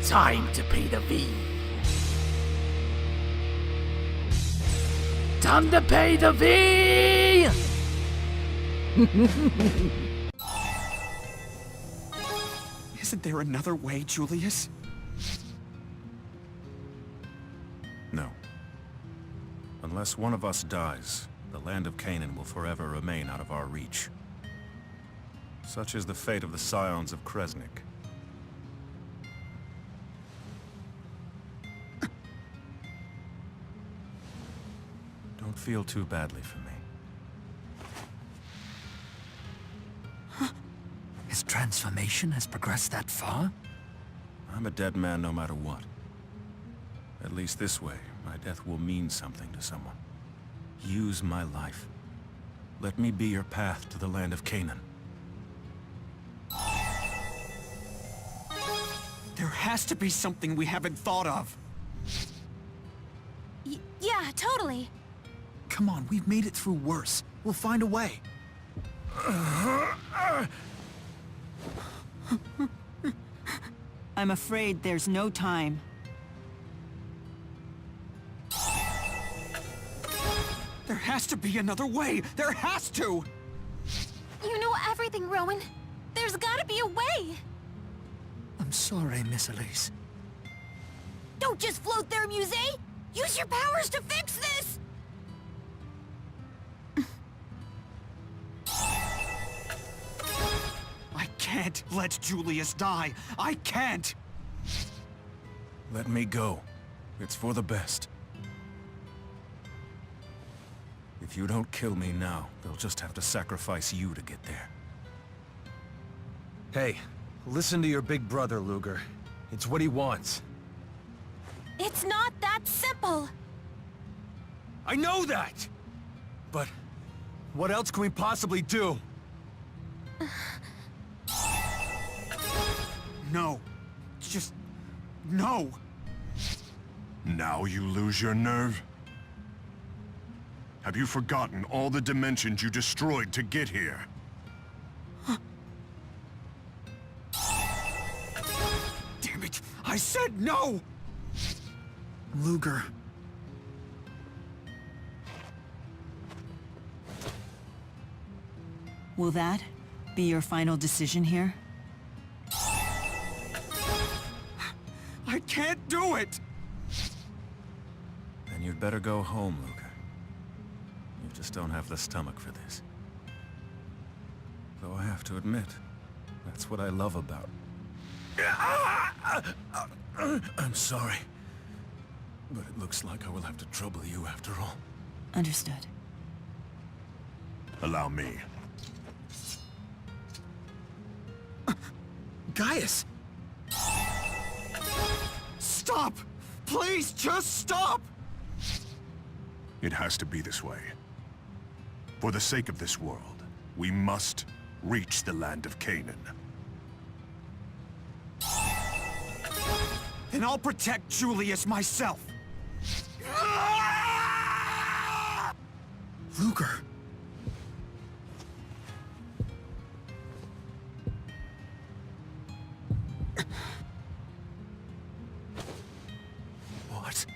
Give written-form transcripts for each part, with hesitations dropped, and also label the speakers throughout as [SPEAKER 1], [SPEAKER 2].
[SPEAKER 1] Time to pay the fee. Time to pay the fee!
[SPEAKER 2] Isn't there another way, Julius?
[SPEAKER 3] No. Unless one of us dies, the land of Canaan will forever remain out of our reach. Such is the fate of the scions of Kresnik. Don't feel too badly for me.
[SPEAKER 1] His transformation has progressed that far?
[SPEAKER 3] I'm a dead man no matter what. At least this way, my death will mean something to someone. Use my life. Let me be your path to the land of Canaan.
[SPEAKER 2] There has to be something we haven't thought of.
[SPEAKER 4] Yeah, totally.
[SPEAKER 1] Come on, we've made it through worse. We'll find a way.
[SPEAKER 5] I'm afraid there's no time.
[SPEAKER 2] There has to be another way! There has to!
[SPEAKER 4] You know everything, Rowan. There's gotta be a way!
[SPEAKER 1] I'm sorry, Miss Elise.
[SPEAKER 4] Don't just float there, Muse! Use your powers to fix this!
[SPEAKER 2] I can't let Julius die! I can't!
[SPEAKER 3] Let me go. It's for the best. If you don't kill me now, they'll just have to sacrifice you to get there.
[SPEAKER 6] Hey, listen to your big brother, Luger. It's what he wants.
[SPEAKER 4] It's not that simple!
[SPEAKER 6] I know that! But what else can we possibly do?
[SPEAKER 2] No. Just... no!
[SPEAKER 7] Now you lose your nerve? Have you forgotten all the dimensions you destroyed to get here?
[SPEAKER 2] Damn it! I said no!
[SPEAKER 1] Luger.
[SPEAKER 5] Will that be your final decision here?
[SPEAKER 2] I can't do it!
[SPEAKER 3] Then you'd better go home, Luger. You just don't have the stomach for this. Though I have to admit, that's what I love about... I'm sorry. But it looks like I will have to trouble you after all.
[SPEAKER 5] Understood.
[SPEAKER 7] Allow me.
[SPEAKER 1] Gaius!
[SPEAKER 2] Stop! Please, just stop!
[SPEAKER 7] It has to be this way. For the sake of this world, we must reach the land of Canaan.
[SPEAKER 2] Then I'll protect Julius myself!
[SPEAKER 1] Luger! What?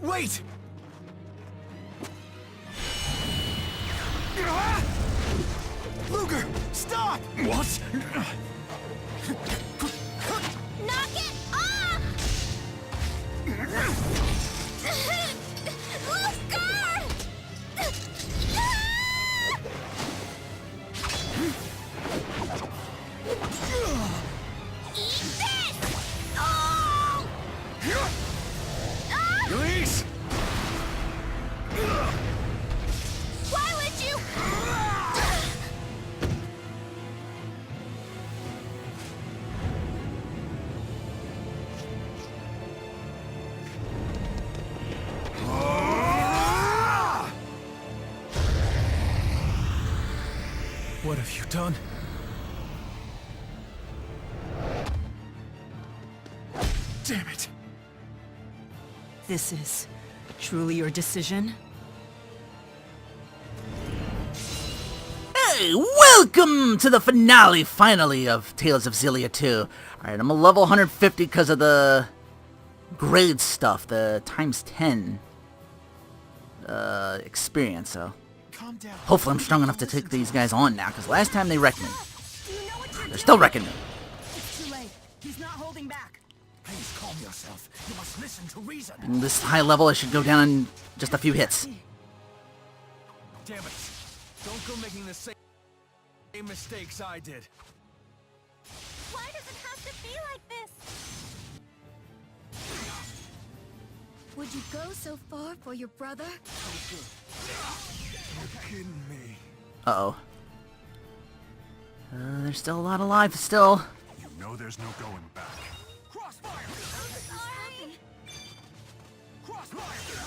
[SPEAKER 2] Wait! Luger, stop!
[SPEAKER 3] What?
[SPEAKER 4] Knock it off! Eat this! Oh!
[SPEAKER 6] Elise!
[SPEAKER 4] Why would you?
[SPEAKER 3] What have you done?
[SPEAKER 1] Damn it!
[SPEAKER 5] This is truly your decision?
[SPEAKER 8] Hey, welcome to the finale of Tales of Xillia 2. Alright, I'm a level 150 because of the grade stuff, the times 10 experience, so hopefully I'm strong enough to take these guys on now, because last time they wrecked me. They're still wrecking me.
[SPEAKER 4] It's too late. He's not holding back.
[SPEAKER 1] Please calm yourself. You must listen to reason.
[SPEAKER 8] And this high level, I should go down in just a few hits.
[SPEAKER 6] Damn it. Don't go making the same mistakes I did.
[SPEAKER 4] Why does it have to be like this? Would you go so far for your brother?
[SPEAKER 6] You're kidding me.
[SPEAKER 8] Uh-oh. There's still a lot alive, still.
[SPEAKER 7] You know there's no going back.
[SPEAKER 6] Crossfire!
[SPEAKER 4] Sorry.
[SPEAKER 6] Crossfire!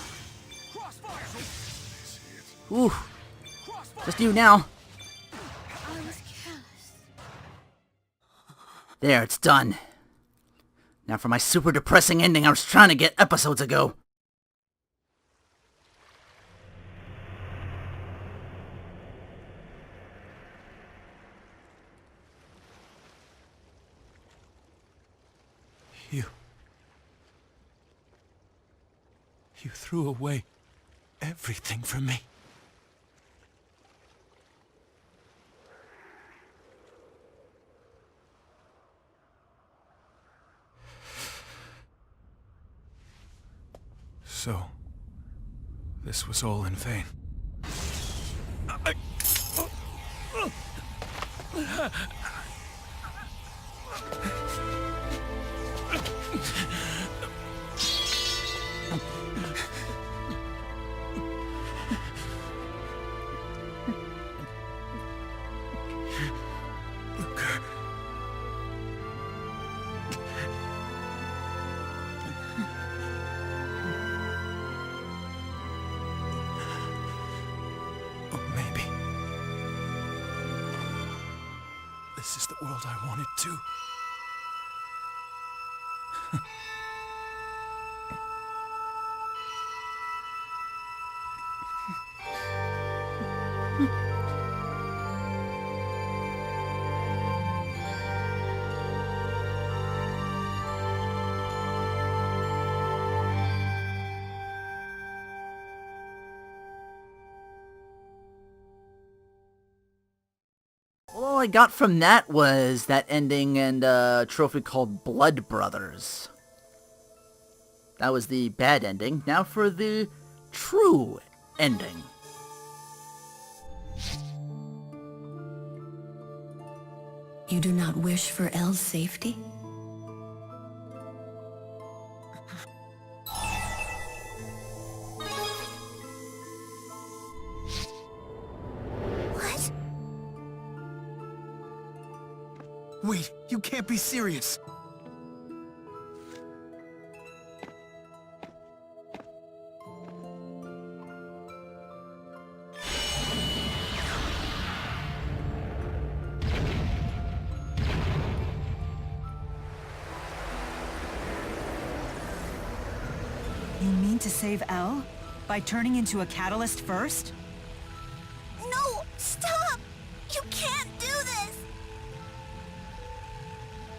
[SPEAKER 6] Crossfire!
[SPEAKER 8] Ooh. Just you now.
[SPEAKER 4] I was careless.
[SPEAKER 8] There, it's done. Now for my super depressing ending I was trying to get episodes ago.
[SPEAKER 3] You threw away everything for me. So, this was all in vain. Maybe this is the world I wanted too.
[SPEAKER 8] All I got from that was that ending and a trophy called Blood Brothers. That was the bad ending. Now for the true ending.
[SPEAKER 9] You do not wish for Elle's safety?
[SPEAKER 4] What?
[SPEAKER 1] Wait, you can't be serious.
[SPEAKER 5] You mean to save Elle? By turning into a catalyst first?
[SPEAKER 4] No! Stop! You can't do this!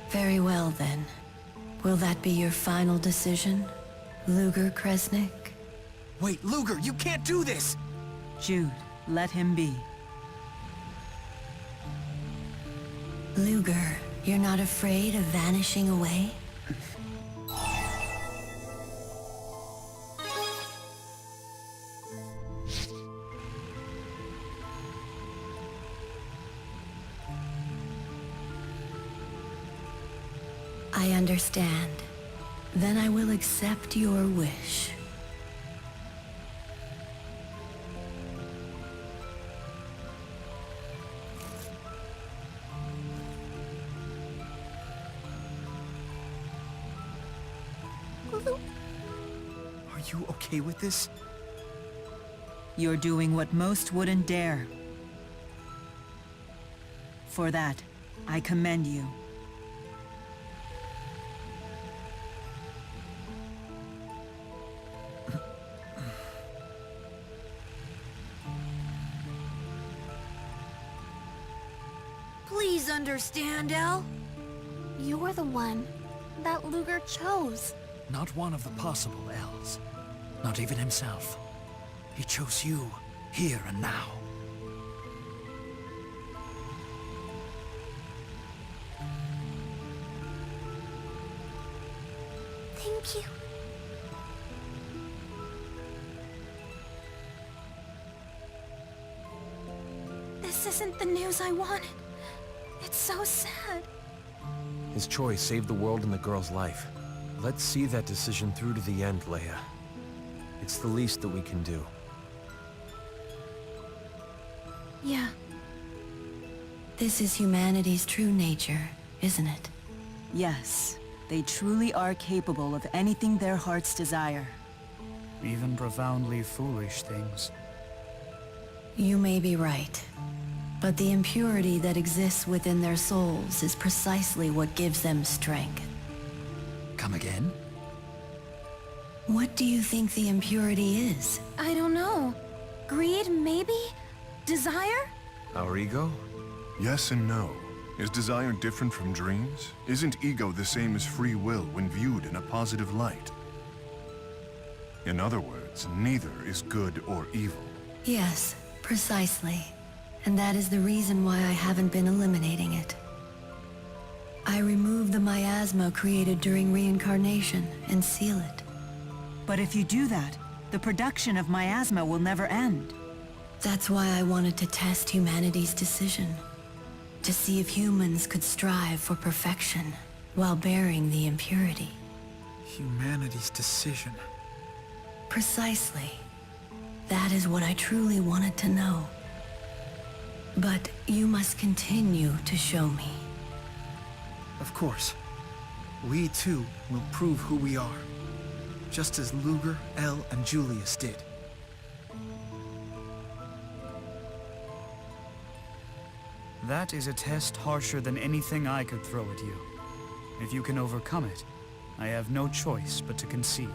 [SPEAKER 9] Very well, then. Will that be your final decision, Luger Kresnik?
[SPEAKER 1] Wait, Luger, you can't do this!
[SPEAKER 5] Jude, let him be.
[SPEAKER 9] Luger, you're not afraid of vanishing away? I understand. Then I will accept your wish.
[SPEAKER 1] Are you okay with this?
[SPEAKER 5] You're doing what most wouldn't dare. For that, I commend you.
[SPEAKER 4] Please understand, El.
[SPEAKER 10] You're the one that Luger chose.
[SPEAKER 2] Not one of the possible Elves. Not even himself. He chose you, here and now.
[SPEAKER 10] Thank you. This isn't the news I wanted. It's so sad.
[SPEAKER 6] His choice saved the world and the girl's life. Let's see that decision through to the end, Leia. It's the least that we can do.
[SPEAKER 10] Yeah.
[SPEAKER 9] This is humanity's true nature, isn't it?
[SPEAKER 5] Yes, they truly are capable of anything their hearts desire.
[SPEAKER 2] Even profoundly foolish things.
[SPEAKER 9] You may be right. But the impurity that exists within their souls is precisely what gives them strength.
[SPEAKER 2] Come again?
[SPEAKER 9] What do you think the impurity is?
[SPEAKER 10] I don't know. Greed, maybe? Desire?
[SPEAKER 6] Our ego?
[SPEAKER 7] Yes and no. Is desire different from dreams? Isn't ego the same as free will when viewed in a positive light? In other words, neither is good or evil.
[SPEAKER 9] Yes, precisely. And that is the reason why I haven't been eliminating it. I remove the miasma created during reincarnation and seal it.
[SPEAKER 5] But if you do that, the production of miasma will never end.
[SPEAKER 9] That's why I wanted to test humanity's decision. To see if humans could strive for perfection while bearing the impurity.
[SPEAKER 1] Humanity's decision.
[SPEAKER 9] Precisely. That is what I truly wanted to know. But you must continue to show me.
[SPEAKER 1] Of course. We too will prove who we are. Just as Luger, El, and Julius did.
[SPEAKER 2] That is a test harsher than anything I could throw at you. If you can overcome it, I have no choice but to concede.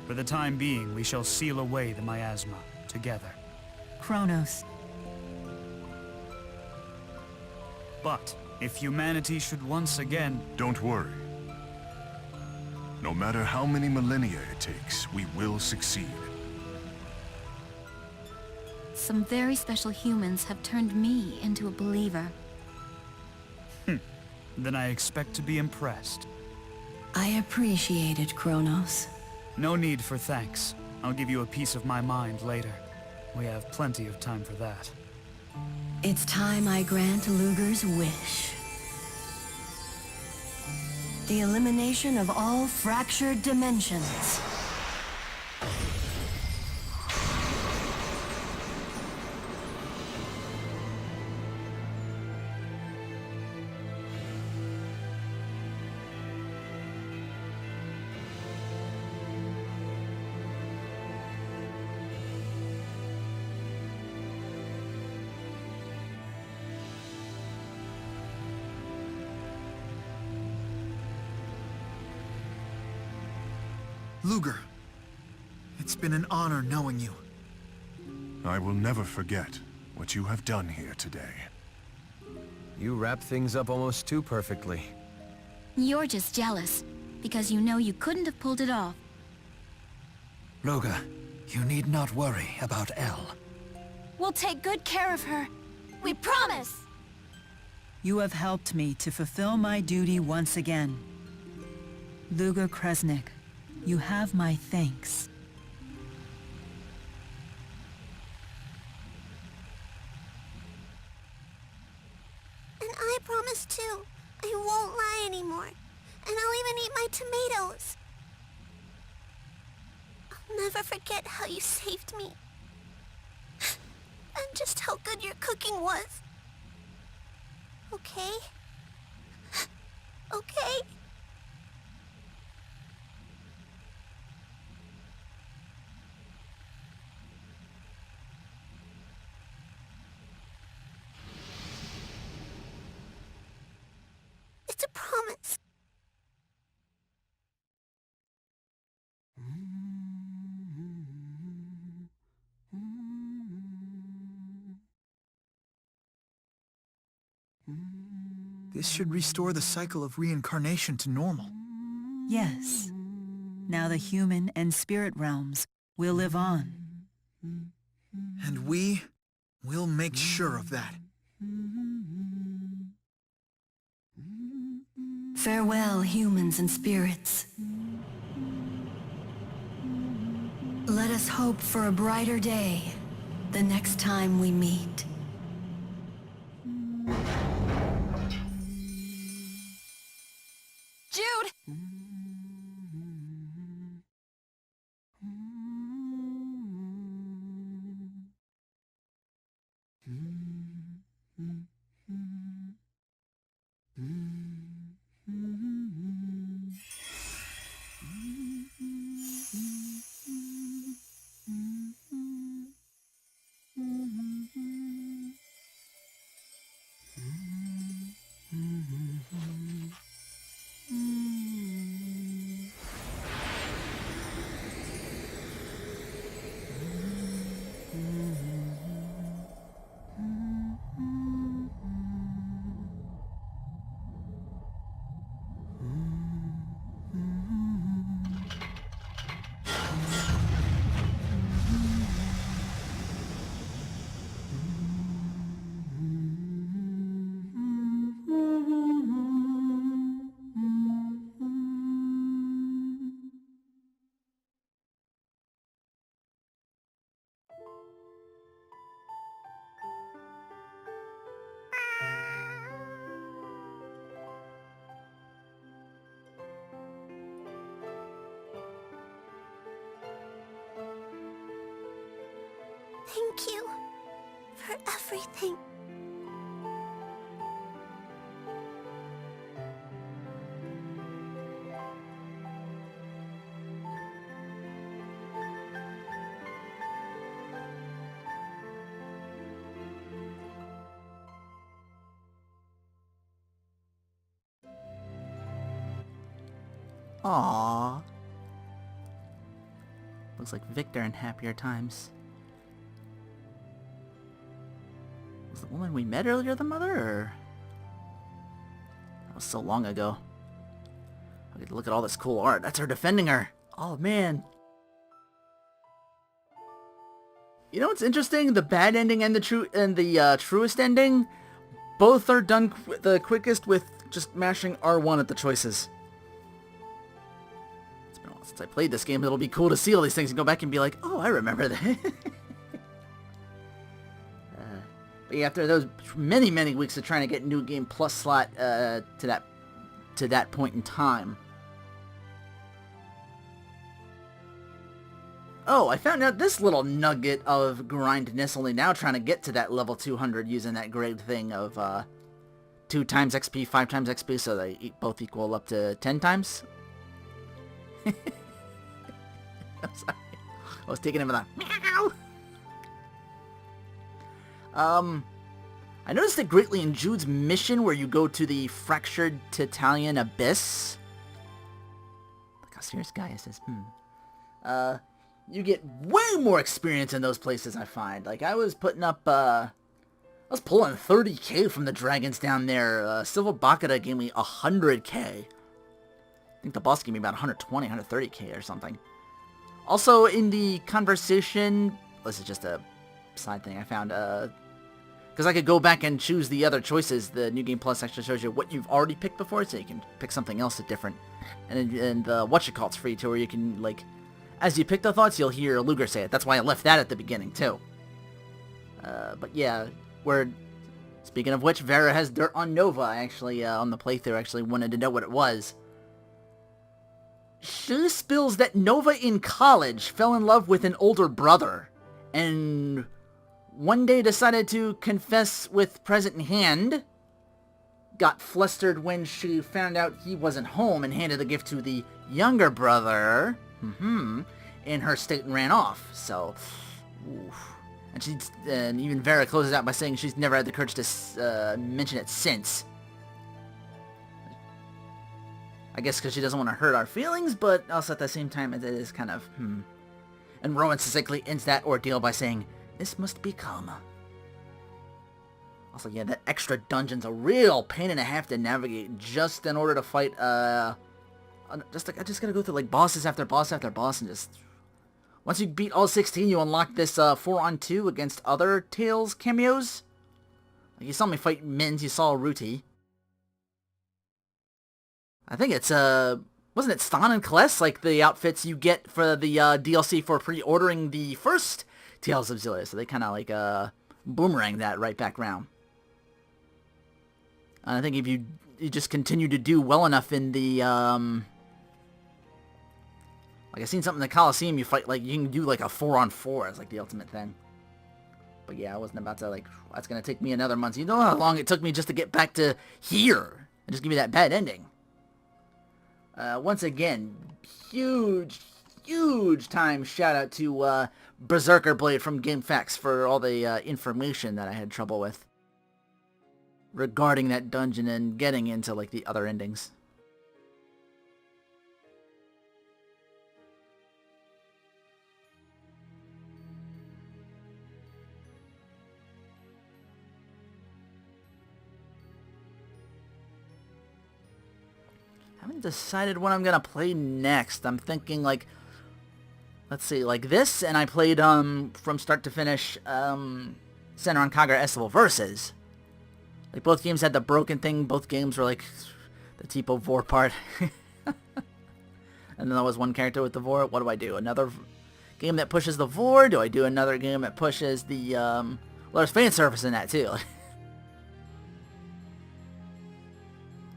[SPEAKER 2] For the time being, we shall seal away the miasma together.
[SPEAKER 5] Kronos,
[SPEAKER 2] But if humanity should once again...
[SPEAKER 7] Don't worry. No matter how many millennia it takes, we will succeed.
[SPEAKER 10] Some very special humans have turned me into a believer.
[SPEAKER 2] Then I expect to be impressed.
[SPEAKER 9] I appreciate it, Kronos.
[SPEAKER 2] No need for thanks. I'll give you a piece of my mind later. We have plenty of time for that.
[SPEAKER 9] It's time I grant Luger's wish. The elimination of all fractured dimensions.
[SPEAKER 1] Luger, it's been an honor knowing you.
[SPEAKER 7] I will never forget what you have done here today.
[SPEAKER 6] You wrap things up almost too perfectly.
[SPEAKER 10] You're just jealous, because you know you couldn't have pulled it off.
[SPEAKER 2] Luger, you need not worry about El.
[SPEAKER 10] We'll take good care of her. We promise!
[SPEAKER 5] you have helped me to fulfill my duty once again. Luger Kresnik, you have my thanks.
[SPEAKER 10] And I promise too. I won't lie anymore. And I'll even eat my tomatoes. I'll never forget how you saved me. And just how good your cooking was. Okay? Okay? It's a promise.
[SPEAKER 1] This should restore the cycle of reincarnation to normal.
[SPEAKER 5] Yes. Now the human and spirit realms will live on.
[SPEAKER 1] And we will make sure of that.
[SPEAKER 9] Farewell, humans and spirits. Let us hope for a brighter day the next time we meet.
[SPEAKER 4] Jude!
[SPEAKER 10] Thank you for everything.
[SPEAKER 8] Aww. Looks like Victor in happier times. Was the woman we met earlier the mother, or...? That was so long ago. I get to look at all this cool art. That's her defending her. Oh, man. You know what's interesting? The bad ending and the truest ending, both are done the quickest with just mashing R1 at the choices. It's been a while since I played this game. It'll be cool to see all these things and go back and be like, oh, I remember that. But yeah, after those many, many weeks of trying to get New Game Plus slot to that point in time. Oh, I found out this little nugget of grindness, only now trying to get to that level 200 using that great thing of 2 times XP, 5 times XP, so they both equal up to 10 times. I'm sorry. I was taking him with a meow. I noticed it greatly in Jude's mission where you go to the fractured Titalian abyss. Look how serious Gaius is. You get way more experience in those places, I find. Like, I was putting up, I was pulling 30k from the dragons down there. Silver Bakura gave me 100k. I think the boss gave me about 120, 130k or something. Also, in the conversation, this is just a side thing I found, because I could go back and choose the other choices. The New Game Plus actually shows you what you've already picked before, so you can pick something else that's different. And whatchamacallit's free too, where you can, like, as you pick the thoughts, you'll hear Luger say it. That's why I left that at the beginning too. But yeah, speaking of which, Vera has dirt on Nova. I actually, on the playthrough, actually wanted to know what it was. She spills that Nova in college fell in love with an older brother, and one day decided to confess with present in hand, got flustered when she found out he wasn't home and handed the gift to the younger brother, in her state and ran off, so, oof. And even Vera closes out by saying she's never had the courage to mention it since. I guess because she doesn't want to hurt our feelings, but also at the same time it is kind of, And Rowan succinctly ends that ordeal by saying, "This must be karma." Also, yeah, that extra dungeon's a real pain and a half to navigate just in order to fight, I just gotta go through, like, bosses after boss after boss and just... Once you beat all 16, you unlock this, 4-on-2 against other Tales cameos. Like, you saw me fight Mins, you saw Ruti. I think it's, wasn't it Stan and Kaless, like, the outfits you get for the, DLC for pre-ordering the first Tales of Xillia, so they kinda, like, boomerang that right back round. And I think if you just continue to do well enough in the, like, I seen something in the Coliseum, you fight, like, you can do, like, a 4-on-4 as, like, the ultimate thing. But yeah, I wasn't about to, like, that's gonna take me another month. You know how long it took me just to get back to here? And just give me that bad ending. Once again, huge time shout out to, Berserker Blade from GameFAQs for all the, information that I had trouble with regarding that dungeon and getting into, like, the other endings. Haven't decided what I'm gonna play next. I'm thinking, like, let's see, like this, and I played, from start to finish, Senran Kagura Estival Versus. Like, both games had the broken thing, both games were, like, the Tipo Vor part. And then there was one character with the Vor. What do I do? Another game that pushes the Vor? Do I do another game that pushes the, well, there's fan service in that, too.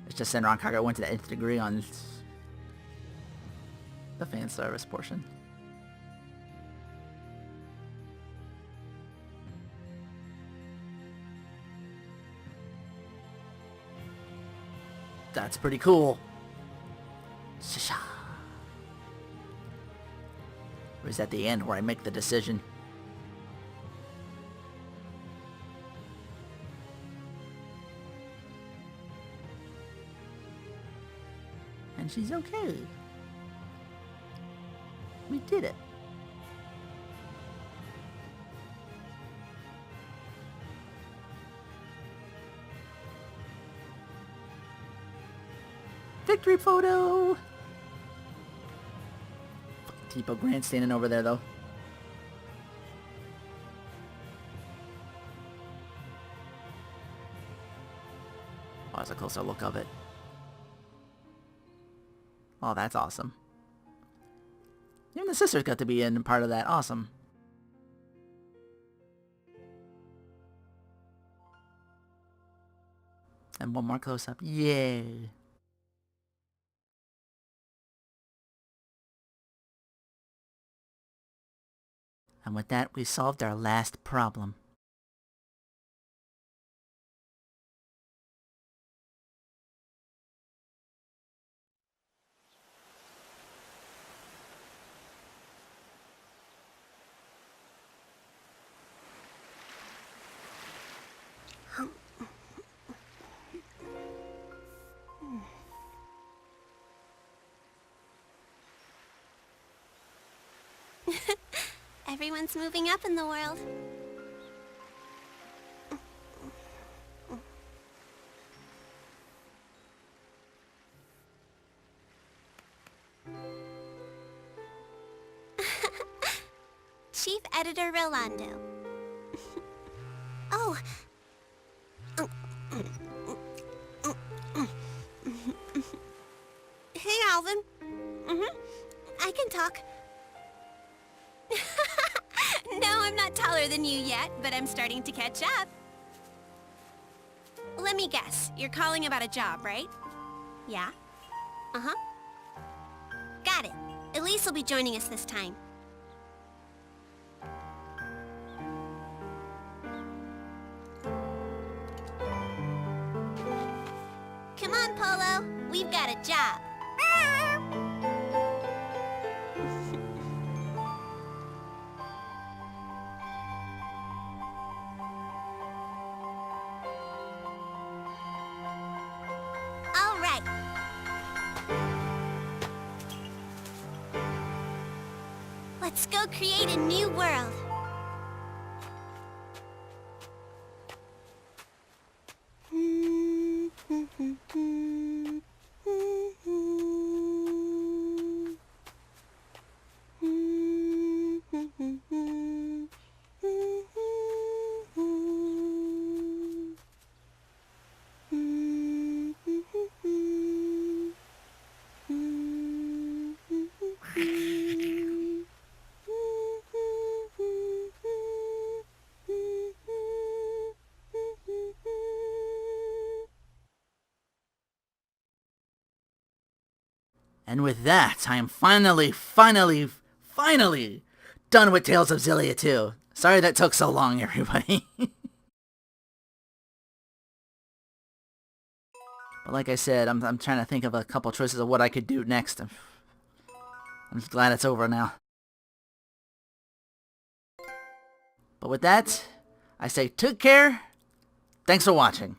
[SPEAKER 8] It's just Senran Kagura went to the nth degree on the fan service portion. That's pretty cool. Shisha. Or is that the end where I make the decision? And she's okay. We did it. Victory photo! Fucking Tipo grandstanding over there, though. Oh, that's a closer look of it. Oh, that's awesome. Even the sisters got to be in part of that. Awesome. And one more close-up. Yay. And with that, we solved our last problem.
[SPEAKER 10] Everyone's moving up in the world. Chief Editor Rolando. Oh. Hey, Alvin. I can talk. No, I'm not taller than you yet, but I'm starting to catch up. Let me guess. You're calling about a job, right? Yeah? Uh-huh. Got it. Elise will be joining us this time. Come on, Polo. We've got a job. All right. Let's go create a new world.
[SPEAKER 8] And with that, I am finally done with Tales of Xillia 2. Sorry that took so long, everybody. But like I said, I'm trying to think of a couple choices of what I could do next. I'm just glad it's over now. But with that, I say take care. Thanks for watching.